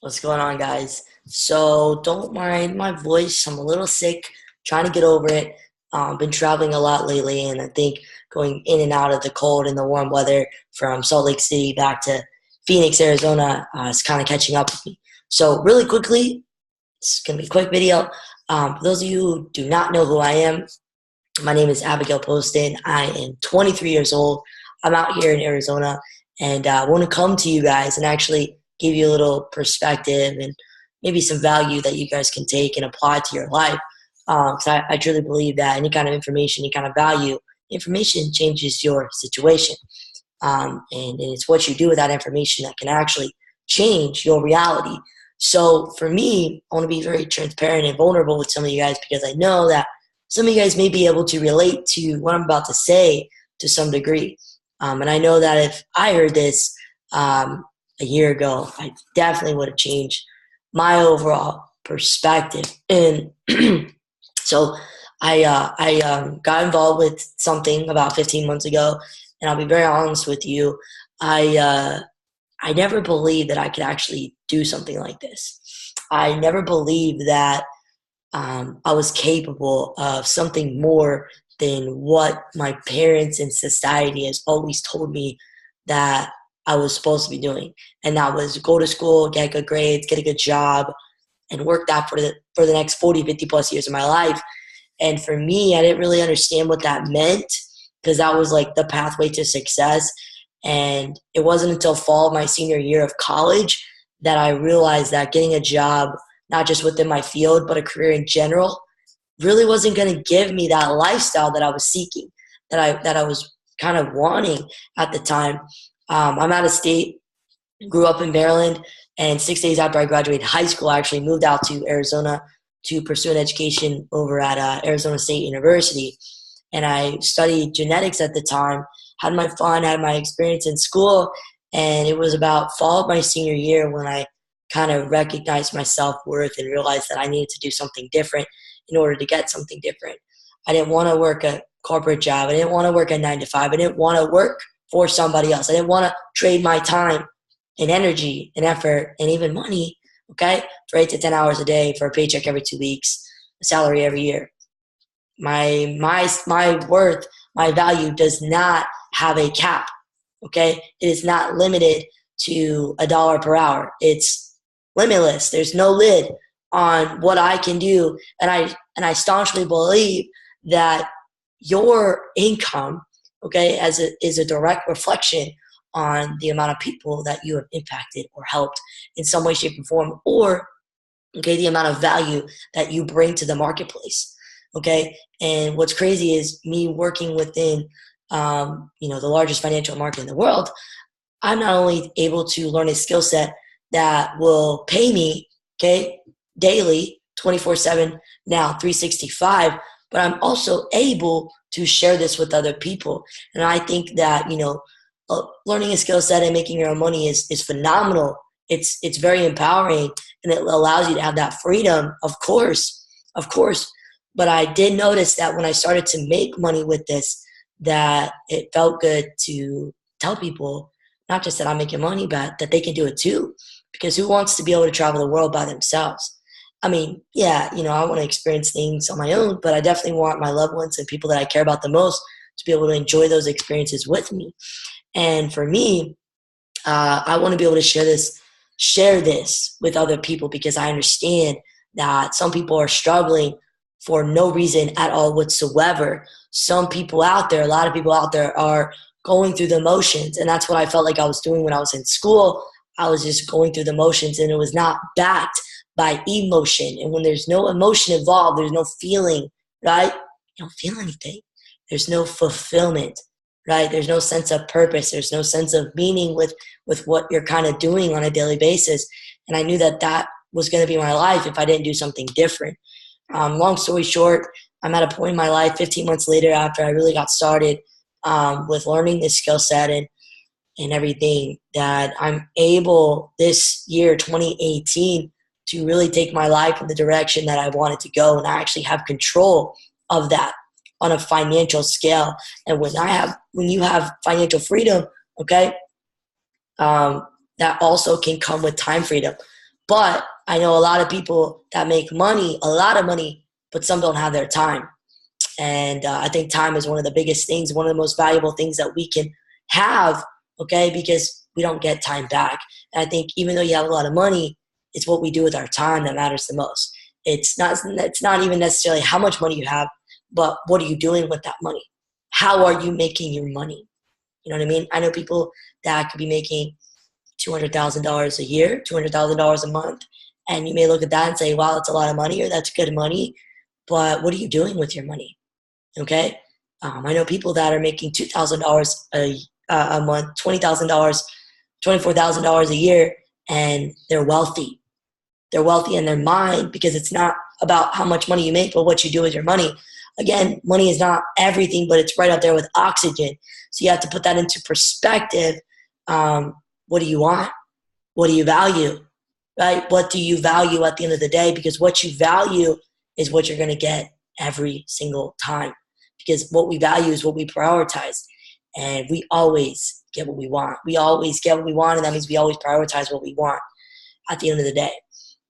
What's going on, guys? So don't mind my voice. I'm a little sick, trying to get over it. Been traveling a lot lately, and I think going in and out of the cold and the warm weather from Salt Lake City back to Phoenix, Arizona is kind of catching up with me. So really quickly, it's going to be a quick video. For those of you who do not know who I am, my name is Abigail Poston. I am 23 years old. I'm out here in Arizona, and I want to come to you guys and actually give you a little perspective and maybe some value that you guys can take and apply to your life. Because I truly believe that any kind of information, any kind of value, information changes your situation. And it's what you do with that information that can actually change your reality. So for me, I want to be very transparent and vulnerable with some of you guys because I know that some of you guys may be able to relate to what I'm about to say to some degree. And I know that if I heard this a year ago, I definitely would have changed my overall perspective. And so I got involved with something about 15 months ago, and I'll be very honest with you. I never believed that I could actually do something like this. I never believed that I was capable of something more than what my parents and society has always told me that I was supposed to be doing. And that was go to school, get good grades, get a good job, and work that for the next 40, 50 plus years of my life. And for me, I didn't really understand what that meant because that was like the pathway to success. And it wasn't until fall of my senior year of college that I realized that getting a job, not just within my field, but a career in general, really wasn't going to give me that lifestyle that I was seeking, that I was kind of wanting at the time. I'm out of state, grew up in Maryland, and 6 days after I graduated high school, I actually moved out to Arizona to pursue an education over at Arizona State University. And I studied genetics at the time, had my fun, had my experience in school, and it was about fall of my senior year when I kind of recognized my self-worth and realized that I needed to do something different in order to get something different. I didn't want to work a corporate job. I didn't want to work a 9 to 5. I didn't want to work for somebody else. I didn't want to trade my time and energy and effort and even money, okay, for 8 to 10 hours a day for a paycheck every 2 weeks, a salary every year. My worth, my value does not have a cap, okay? It is not limited to $1 per hour. It's limitless. There's no lid on what I can do. And I staunchly believe that your income, okay, is a direct reflection on the amount of people that you have impacted or helped in some way, shape, or form, or okay, the amount of value that you bring to the marketplace. Okay, and what's crazy is me working within the largest financial market in the world. I'm not only able to learn a skill set that will pay me, okay, daily, 24/7, now 365, but I'm also able to share this with other people. And I think that, learning a skill set and making your own money is phenomenal. It's very empowering, and it allows you to have that freedom, of course. But I did notice that when I started to make money with this, that it felt good to tell people not just that I'm making money, but that they can do it too. Because who wants to be able to travel the world by themselves? I mean, yeah, I want to experience things on my own, but I definitely want my loved ones and people that I care about the most to be able to enjoy those experiences with me. And for me, I want to be able to share this with other people because I understand that some people are struggling for no reason at all whatsoever. Some people out there, a lot of people out there are going through the motions. And that's what I felt like I was doing when I was in school. I was just going through the motions, and it was not backed by emotion. And when there's no emotion involved, there's no feeling, right? You don't feel anything. There's no fulfillment, right? There's no sense of purpose. There's no sense of meaning with what you're kind of doing on a daily basis. And I knew that was going to be my life if I didn't do something different. Long story short, I'm at a point in my life 15 months later after I really got started with learning this skill set and everything, that I'm able this year, 2018, to really take my life in the direction that I wanted to go. And I actually have control of that on a financial scale. And when you have financial freedom, okay, that also can come with time freedom. But I know a lot of people that make money, a lot of money, but some don't have their time. And I think time is one of the biggest things, one of the most valuable things that we can have, okay, because we don't get time back. And I think even though you have a lot of money, it's what we do with our time that matters the most. It's not even necessarily how much money you have, but what are you doing with that money? How are you making your money? You know what I mean? I know people that could be making $200,000 a year, $200,000 a month, and you may look at that and say, wow, that's a lot of money, or that's good money, but what are you doing with your money? Okay? I know people that are making $2,000 a month, $20,000, $24,000 a year, and they're wealthy. They're wealthy in their mind because it's not about how much money you make, but what you do with your money. Again, money is not everything, but it's right up there with oxygen. So you have to put that into perspective. What do you want? What do you value? Right? What do you value at the end of the day? Because what you value is what you're going to get every single time. Because what we value is what we prioritize. And we always get what we want. We always get what we want, and that means we always prioritize what we want at the end of the day.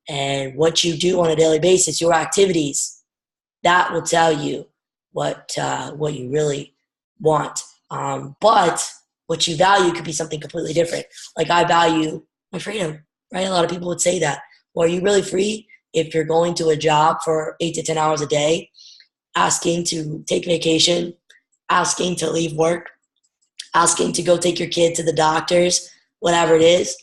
And what you do on a daily basis, your activities, that will tell you what you really want. But what you value could be something completely different. Like, I value my freedom, right? A lot of people would say that. Well, are you really free if you're going to a job for 8 to 10 hours a day, asking to take vacation, asking to leave work, asking to go take your kid to the doctors, whatever it is?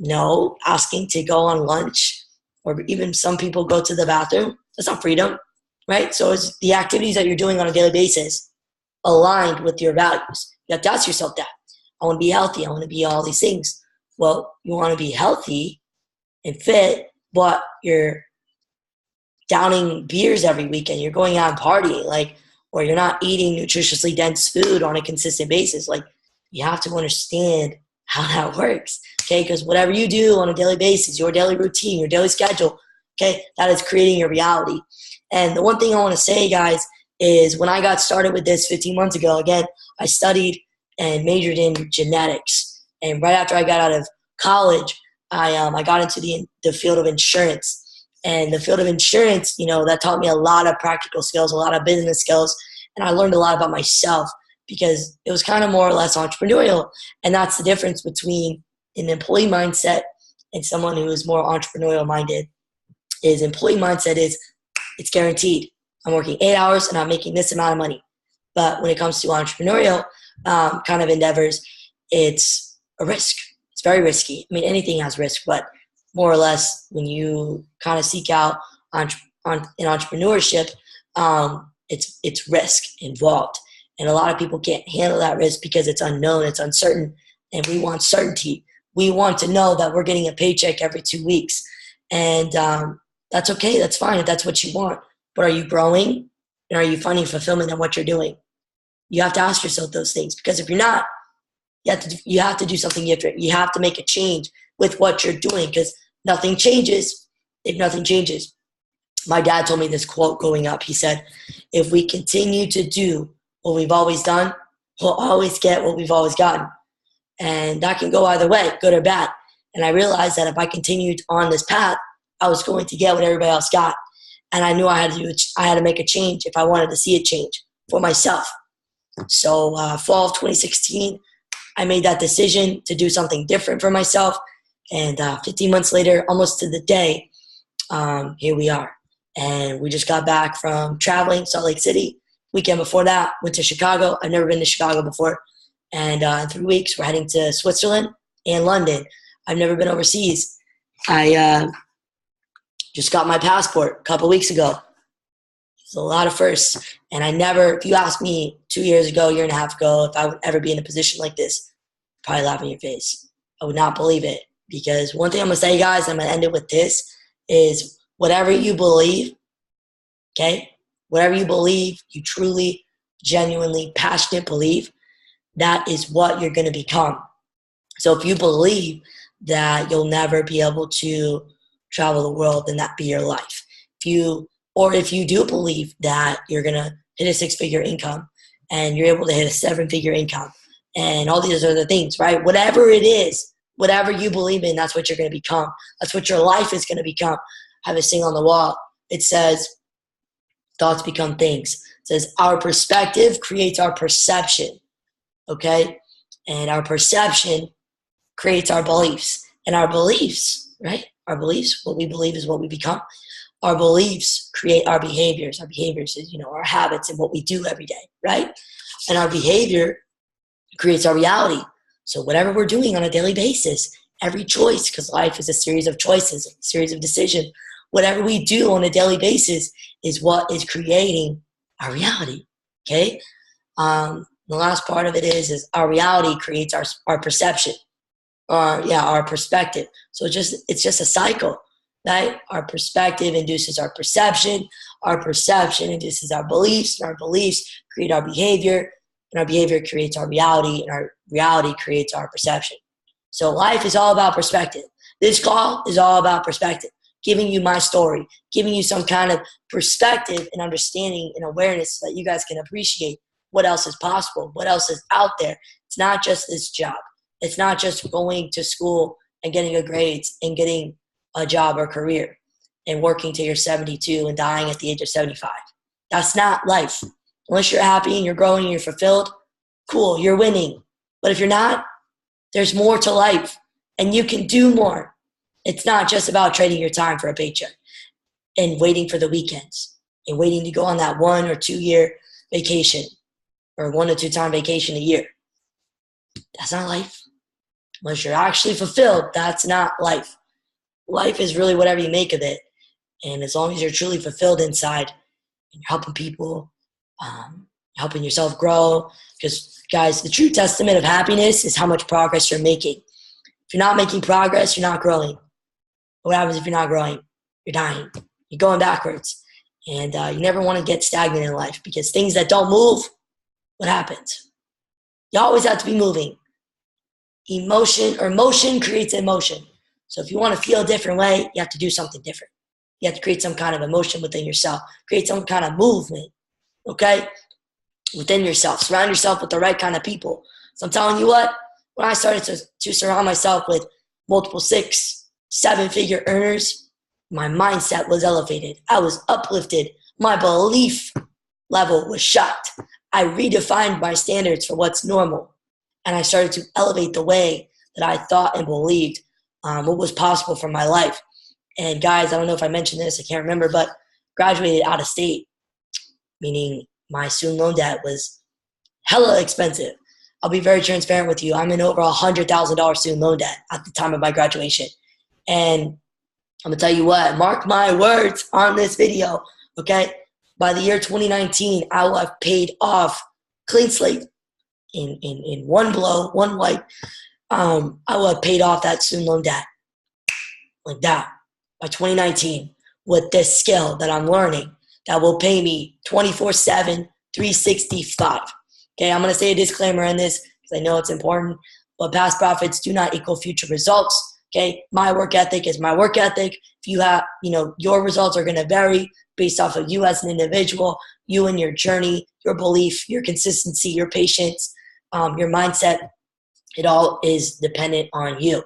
No. Asking to go on lunch, or even some people go to the bathroom. That's not freedom, right? So it's the activities that you're doing on a daily basis aligned with your values. You have to ask yourself that. I want to be healthy. I want to be all these things. Well, you want to be healthy and fit, but you're downing beers every weekend. You're going out and partying, or you're not eating nutritiously dense food on a consistent basis. You have to understand how that works, okay? Because whatever you do on a daily basis, your daily routine, your daily schedule, okay, that is creating your reality. And the one thing I want to say, guys, is when I got started with this 15 months ago, again, I studied and majored in genetics. And right after I got out of college, I got into the field of insurance. And the field of insurance, that taught me a lot of practical skills, a lot of business skills, and I learned a lot about myself because it was kind of more or less entrepreneurial. And that's the difference between an employee mindset and someone who is more entrepreneurial minded. Is employee mindset is it's guaranteed. I'm working 8 hours and I'm making this amount of money. But when it comes to entrepreneurial kind of endeavors, it's a risk. It's very risky. I mean, anything has risk, but more or less when you kind of seek out in entrepreneurship, it's risk involved. And a lot of people can't handle that risk because it's unknown, it's uncertain, and we want certainty. We want to know that we're getting a paycheck every 2 weeks. And that's okay, that's fine if that's what you want. But are you growing? And are you finding fulfillment in what you're doing? You have to ask yourself those things, because if you're not, you have to do something different. You have to make a change with what you're doing, because nothing changes if nothing changes. My dad told me this quote growing up. He said, if we continue to do what we've always done, we'll always get what we've always gotten. And that can go either way, good or bad. And I realized that if I continued on this path, I was going to get what everybody else got. And I knew I had to make a change if I wanted to see a change for myself. So fall of 2016, I made that decision to do something different for myself. And 15 months later, almost to the day, here we are. And we just got back from traveling, Salt Lake City. Weekend before that, went to Chicago. I've never been to Chicago before. And in 3 weeks, we're heading to Switzerland and London. I've never been overseas. I just got my passport a couple weeks ago. It's a lot of firsts. And if you asked me 2 years ago, year and a half ago, if I would ever be in a position like this, I'd probably laugh in your face. I would not believe it. Because one thing I'm going to say, guys, I'm going to end it with this, is whatever you believe, okay? Whatever you believe, you truly, genuinely, passionate believe, that is what you're going to become. So if you believe that you'll never be able to travel the world, then that be your life. If you do believe that you're going to hit a 6-figure income and you're able to hit a 7-figure income and all these other things, right? Whatever it is, Whatever you believe in, that's what you're going to become. That's what your life is going to become. I have a thing on the wall. It says, thoughts become things. It says, our perspective creates our perception, okay? And our perception creates our beliefs. And our beliefs, right? Our beliefs, what we believe is what we become. Our beliefs create our behaviors. Our behaviors is, our habits and what we do every day, right? And our behavior creates our reality. So whatever we're doing on a daily basis, every choice, because life is a series of choices, a series of decisions, whatever we do on a daily basis is what is creating our reality, okay? The last part of it is our reality creates our perception, our perspective. So it's just a cycle, right? Our perspective induces our perception induces our beliefs, and our beliefs create our behavior, and our behavior creates our reality, and our reality creates our perception. So life is all about perspective. This call is all about perspective, giving you my story, giving you some kind of perspective and understanding and awareness so that you guys can appreciate what else is possible, what else is out there. It's not just this job. It's not just going to school and getting a grades and getting a job or career and working till you're 72 and dying at the age of 75. That's not life. Unless you're happy and you're growing and you're fulfilled, cool, you're winning. But if you're not, there's more to life and you can do more. It's not just about trading your time for a paycheck and waiting for the weekends and waiting to go on that 1 or 2 year vacation or 1 or 2 time vacation a year. That's not life. Unless you're actually fulfilled, that's not life. Life is really whatever you make of it. And as long as you're truly fulfilled inside and you're helping people, helping yourself grow, because guys, the true testament of happiness is how much progress you're making. If you're not making progress, you're not growing. What happens if you're not growing? You're dying. You're going backwards. And you never want to get stagnant in life, because things that don't move, what happens? You always have to be moving. Motion creates emotion. So if you want to feel a different way, you have to do something different. You have to create some kind of emotion within yourself. Create some kind of movement, okay, within yourself. Surround yourself with the right kind of people. So I'm telling you what, when I started to surround myself with multiple 6, 7-figure earners, my mindset was elevated. I was uplifted. My belief level was shot. I redefined my standards for what's normal. And I started to elevate the way that I thought and believed what was possible for my life. And guys, I don't know if I mentioned this, I can't remember, but graduated out of state, meaning my student loan debt was hella expensive. I'll be very transparent with you. I'm in over $100,000 student loan debt at the time of my graduation. And I'm going to tell you what, mark my words on this video, okay? By the year 2019, I will have paid off clean slate in one blow, one wipe. I will have paid off that student loan debt like that by 2019 with this skill that I'm learning that will pay me 24/7, 365. Okay, I'm going to say a disclaimer on this because I know it's important, but past profits do not equal future results. Okay, my work ethic is my work ethic. If you have, your results are going to vary based off of you as an individual, you and your journey, your belief, your consistency, your patience, your mindset. It all is dependent on you.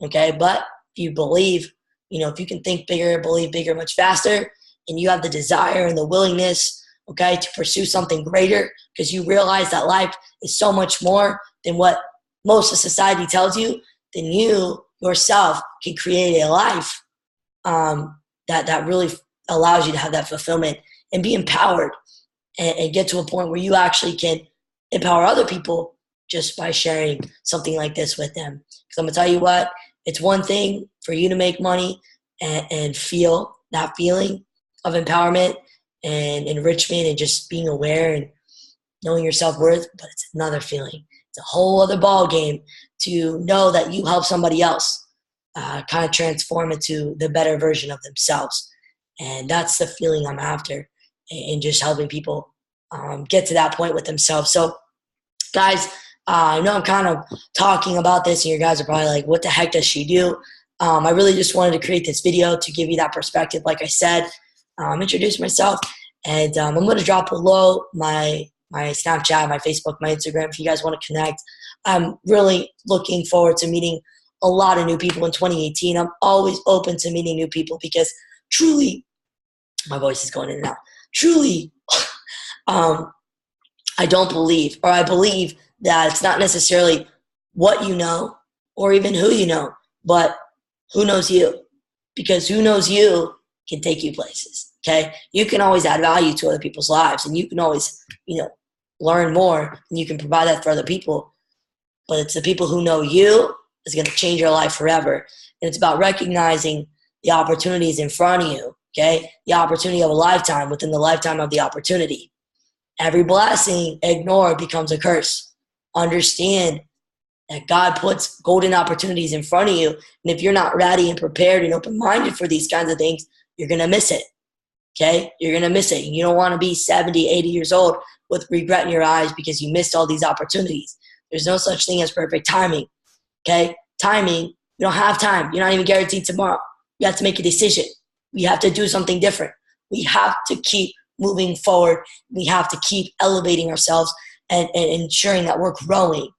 Okay, but if you believe, if you can think bigger, believe bigger much faster, and you have the desire and the willingness, okay, to pursue something greater because you realize that life is so much more than what most of society tells you, then you yourself can create a life that really allows you to have that fulfillment and be empowered and get to a point where you actually can empower other people just by sharing something like this with them. Because I'm going to tell you what, it's one thing for you to make money and feel that feeling of empowerment and enrichment and just being aware and knowing your self-worth, but it's another feeling. It's a whole other ball game to know that you help somebody else kind of transform into the better version of themselves. And that's the feeling I'm after, and just helping people get to that point with themselves. So guys, I know I'm kind of talking about this and you guys are probably like, what the heck does she do? I really just wanted to create this video to give you that perspective. Like I said, introduce myself, and I'm going to drop below my Snapchat, my Facebook, my Instagram if you guys want to connect. I'm really looking forward to meeting a lot of new people in 2018. I'm always open to meeting new people because truly, my voice is going in and out. Truly, I don't believe, or I believe that it's not necessarily what you know or even who you know, but who knows you. Because who knows you can take you places, okay? You can always add value to other people's lives, and you can always, learn more, and you can provide that for other people. But it's the people who know you is going to change your life forever. And it's about recognizing the opportunities in front of you, okay? The opportunity of a lifetime within the lifetime of the opportunity. Every blessing ignored becomes a curse. Understand that God puts golden opportunities in front of you. And if you're not ready and prepared and open-minded for these kinds of things, you're going to miss it, okay? You're going to miss it. And you don't want to be 70, 80 years old with regret in your eyes because you missed all these opportunities. There's no such thing as perfect timing, okay? Timing, you don't have time. You're not even guaranteed tomorrow. You have to make a decision. We have to do something different. We have to keep moving forward. We have to keep elevating ourselves and ensuring that we're growing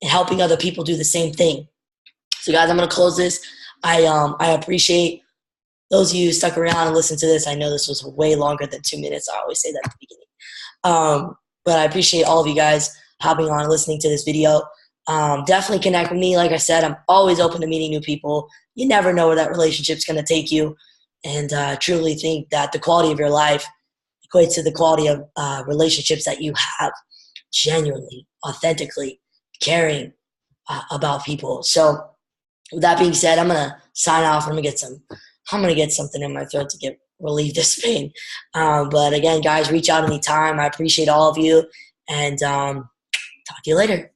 and helping other people do the same thing. So guys, I'm going to close this. I appreciate those of you who stuck around and listened to this. I know this was way longer than 2 minutes. I always say that at the beginning. But I appreciate all of you guys hopping on and listening to this video. Definitely connect with me. Like I said, I'm always open to meeting new people. You never know where that relationship's going to take you. And I truly think that the quality of your life equates to the quality of relationships that you have genuinely, authentically, caring about people. So with that being said, I'm going to sign off. I'm going to get something in my throat to relieve this pain. But again, guys, reach out anytime. I appreciate all of you. And talk to you later.